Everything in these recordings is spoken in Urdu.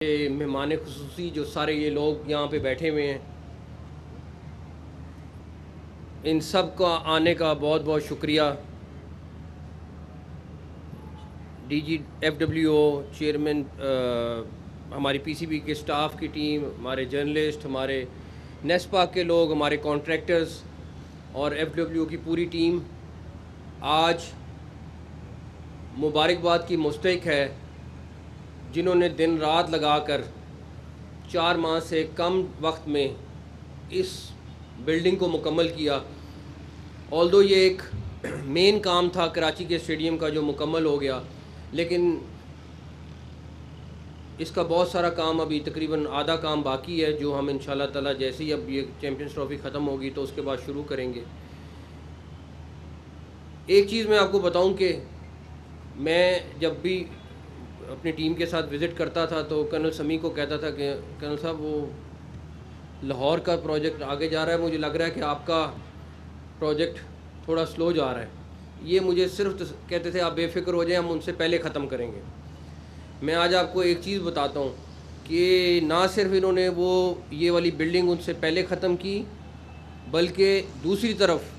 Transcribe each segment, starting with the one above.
مہمان خصوصی جو سارے یہ لوگ یہاں پہ بیٹھے ہوئے ہیں، ان سب کا آنے کا بہت بہت شکریہ۔ D G F W O chairman, ہماری پی سی بی کے سٹاف کی ٹیم، ہمارے جرنلسٹ، ہمارے نیسپا کے لوگ، ہمارے کانٹریکٹرز اور ایف ڈبلیو کی پوری ٹیم آج مبارکباد کی مستحق ہے، جنہوں نے دن رات لگا کر 4 ماہ سے کم وقت میں اس بلڈنگ کو مکمل کیا۔ آلدو یہ ایک مین کام تھا کراچی کے اسٹیڈیم کا جو مکمل ہو گیا، لیکن اس کا بہت سارا کام ابھی تقریباً آدھا کام باقی ہے، جو ہم انشاءاللہ تعالی جیسے ہی اب یہ چیمپئنز ٹرافی ختم ہوگی تو اس کے بعد شروع کریں گے۔ ایک چیز میں آپ کو بتاؤں کہ میں جب بھی اپنی ٹیم کے ساتھ وزٹ کرتا تھا تو کرنل سمیع کو کہتا تھا کہ کرنل صاحب وہ لاہور کا پروجیکٹ آگے جا رہا ہے، مجھے لگ رہا ہے کہ آپ کا پروجیکٹ تھوڑا سلو جا رہا ہے۔ یہ مجھے صرف کہتے تھے آپ بے فکر ہو جائیں، ہم ان سے پہلے ختم کریں گے۔ میں آج آپ کو ایک چیز بتاتا ہوں کہ نہ صرف انہوں نے یہ والی بلڈنگ ان سے پہلے ختم کی، بلکہ دوسری طرف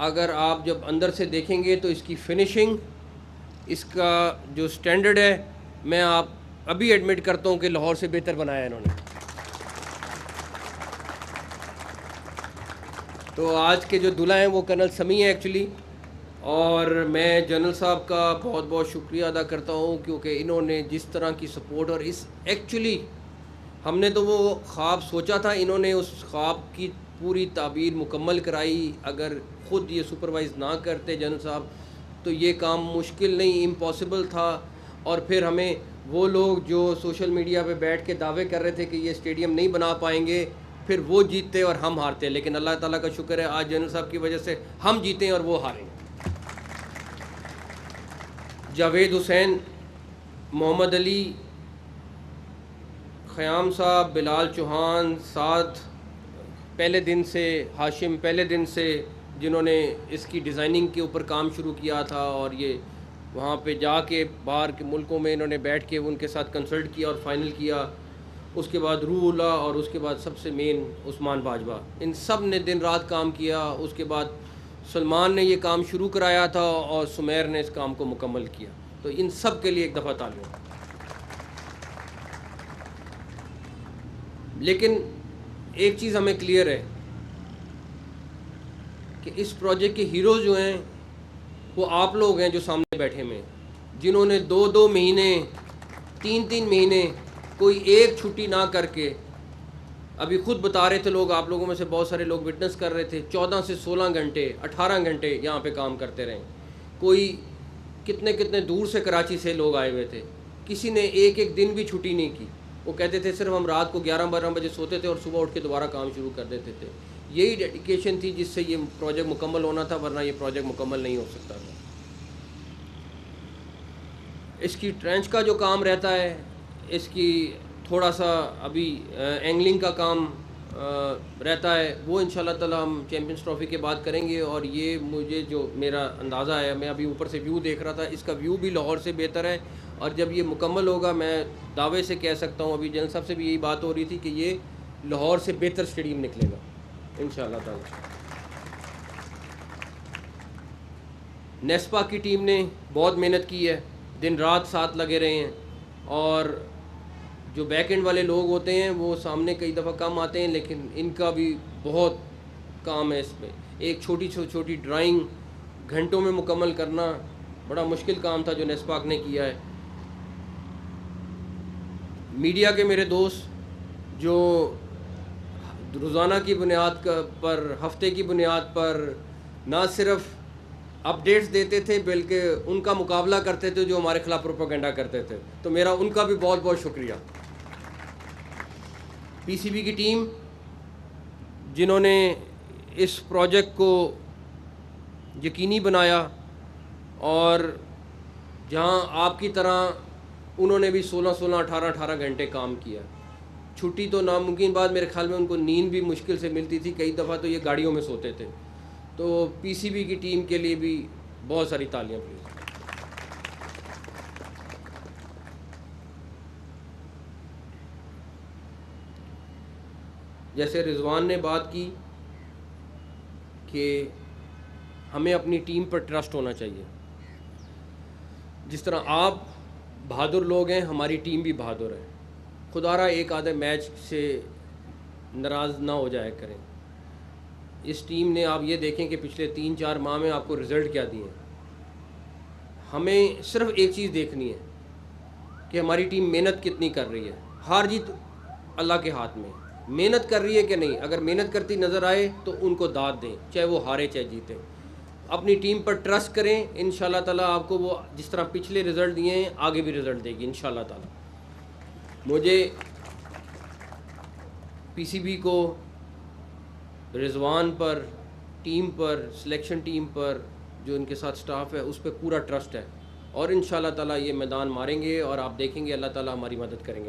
اگر آپ جب اندر سے دیکھیں گے تو اس کی فنشنگ، اس کا جو سٹینڈرڈ ہے، میں آپ ابھی ایڈمٹ کرتا ہوں کہ لاہور سے بہتر بنایا ہے انہوں نے۔ تو آج کے جو دلہا ہیں وہ کرنل سمیع ہیں ایکچولی، اور میں جنرل صاحب کا بہت بہت شکریہ ادا کرتا ہوں، کیونکہ انہوں نے جس طرح کی سپورٹ، اور ایکچولی ہم نے تو وہ خواب سوچا تھا، انہوں نے اس خواب کی پوری تعبیر مکمل کرائی۔ اگر خود یہ سپروائز نہ کرتے جنرل صاحب تو یہ کام مشکل نہیں، امپاسبل تھا۔ اور پھر ہمیں وہ لوگ جو سوشل میڈیا پہ بیٹھ کے دعوے کر رہے تھے کہ یہ اسٹیڈیم نہیں بنا پائیں گے، پھر وہ جیتتے اور ہم ہارتے، لیکن اللہ تعالیٰ کا شکر ہے آج جنرل صاحب کی وجہ سے ہم جیتے ہیں اور وہ ہاریں۔ جاوید حسین، محمد علی، خیام صاحب، بلال چوہان، سعد پہلے دن سے، ہاشم پہلے دن سے، جنہوں نے اس کی ڈیزائننگ کے اوپر کام شروع کیا تھا، اور یہ وہاں پہ جا کے باہر کے ملکوں میں انہوں نے بیٹھ کے ان کے ساتھ کنسلٹ کیا اور فائنل کیا۔ اس کے بعد روح اللہ، اور اس کے بعد سب سے مین عثمان باجوہ، ان سب نے دن رات کام کیا۔ اس کے بعد سلمان نے یہ کام شروع کرایا تھا اور سمیر نے اس کام کو مکمل کیا۔ تو ان سب کے لیے ایک دفعہ تالیاں۔ لیکن ایک چیز ہمیں کلیئر ہے کہ اس پروجیکٹ کے ہیروز جو ہیں وہ آپ لوگ ہیں جو سامنے بیٹھے ہوئے ہیں، جنہوں نے 2 مہینے، 3 مہینے کوئی ایک چھٹی نہ کر کے، ابھی خود بتا رہے تھے لوگ، آپ لوگوں میں سے بہت سارے لوگ وٹنس کر رہے تھے، 14 سے 16 گھنٹے، 18 گھنٹے یہاں پہ کام کرتے رہے۔ کوئی کتنے دور سے کراچی سے لوگ آئے ہوئے تھے، کسی نے ایک دن بھی چھٹی نہیں کی۔ وہ کہتے تھے صرف ہم رات کو 11-12 بجے سوتے تھے اور صبح اٹھ کے دوبارہ کام شروع کر دیتے تھے۔ یہی ڈیڈیکیشن تھی جس سے یہ پروجیکٹ مکمل ہونا تھا، ورنہ یہ پروجیکٹ مکمل نہیں ہو سکتا تھا۔ اس کی ٹرینچ کا جو کام رہتا ہے، اس کی تھوڑا سا ابھی اینگلنگ کا کام رہتا ہے، وہ انشاءاللہ تعالی ہم چیمپئنز ٹرافی کے بعد کریں گے۔ اور یہ مجھے جو میرا اندازہ ہے، میں ابھی اوپر سے ویو دیکھ رہا تھا، اس کا ویو بھی لاہور سے بہتر ہے، اور جب یہ مکمل ہوگا میں دعوے سے کہہ سکتا ہوں، ابھی جنرل صاحب سے بھی یہی بات ہو رہی تھی کہ یہ لاہور سے بہتر اسٹیڈیم نکلے گا انشاءاللہ تعالی۔ نیسپا کی ٹیم نے بہت محنت کی ہے، دن رات ساتھ لگے رہے ہیں، اور جو بیک اینڈ والے لوگ ہوتے ہیں وہ سامنے کئی دفعہ کم آتے ہیں، لیکن ان کا بھی بہت کام ہے اس میں۔ ایک چھوٹی ڈرائنگ گھنٹوں میں مکمل کرنا بڑا مشکل کام تھا جو نیسپاک نے کیا ہے۔ میڈیا کے میرے دوست جو روزانہ کی بنیاد پر، ہفتے کی بنیاد پر نہ صرف اپڈیٹس دیتے تھے بلکہ ان کا مقابلہ کرتے تھے جو ہمارے خلاف پروپیگنڈا کرتے تھے، تو میرا ان کا بھی بہت بہت شکریہ۔ پی سی بی کی ٹیم جنہوں نے اس پروجیکٹ کو یقینی بنایا، اور جہاں آپ کی طرح انہوں نے بھی 18 گھنٹے کام کیا۔ چھٹی تو ناممکن بات، میرے خیال میں ان کو نیند بھی مشکل سے ملتی تھی، کئی دفعہ تو یہ گاڑیوں میں سوتے تھے۔ تو پی سی بی کی ٹیم کے لیے بھی بہت ساری تالیاں پلیز۔ جیسے رضوان نے بات کی کہ ہمیں اپنی ٹیم پر ٹرسٹ ہونا چاہیے. جس طرح آپ بہادر لوگ ہیں, ہماری ٹیم بھی بہادر ہے. خدا را ایک آدھے میچ سے ناراض نہ ہو جایا کریں. اس ٹیم نے آپ یہ دیکھیں کہ پچھلے 3-4 ماہ میں آپ کو رزلٹ کیا دیے ہیں. ہمیں صرف ایک چیز دیکھنی ہے کہ ہماری ٹیم محنت کتنی کر رہی ہے. ہار جیت اللہ کے ہاتھ میں. محنت کر رہی ہے کہ نہیں, اگر محنت کرتی نظر آئے تو ان کو داد دیں, چاہے وہ ہارے چاہے جیتے. اپنی ٹیم پر ٹرسٹ کریں, انشاءاللہ تعالیٰ آپ کو وہ جس طرح پچھلے رزلٹ دیے ہیں آگے بھی رزلٹ دے گی انشاءاللہ تعالیٰ. مجھے پی سی بی کو, رضوان پر, ٹیم پر, سلیکشن ٹیم پر, جو ان کے ساتھ سٹاف ہے اس پہ پورا ٹرسٹ ہے, اور انشاءاللہ تعالیٰ یہ میدان ماریں گے اور آپ دیکھیں گے اللہ تعالیٰ ہماری مدد کریں گے.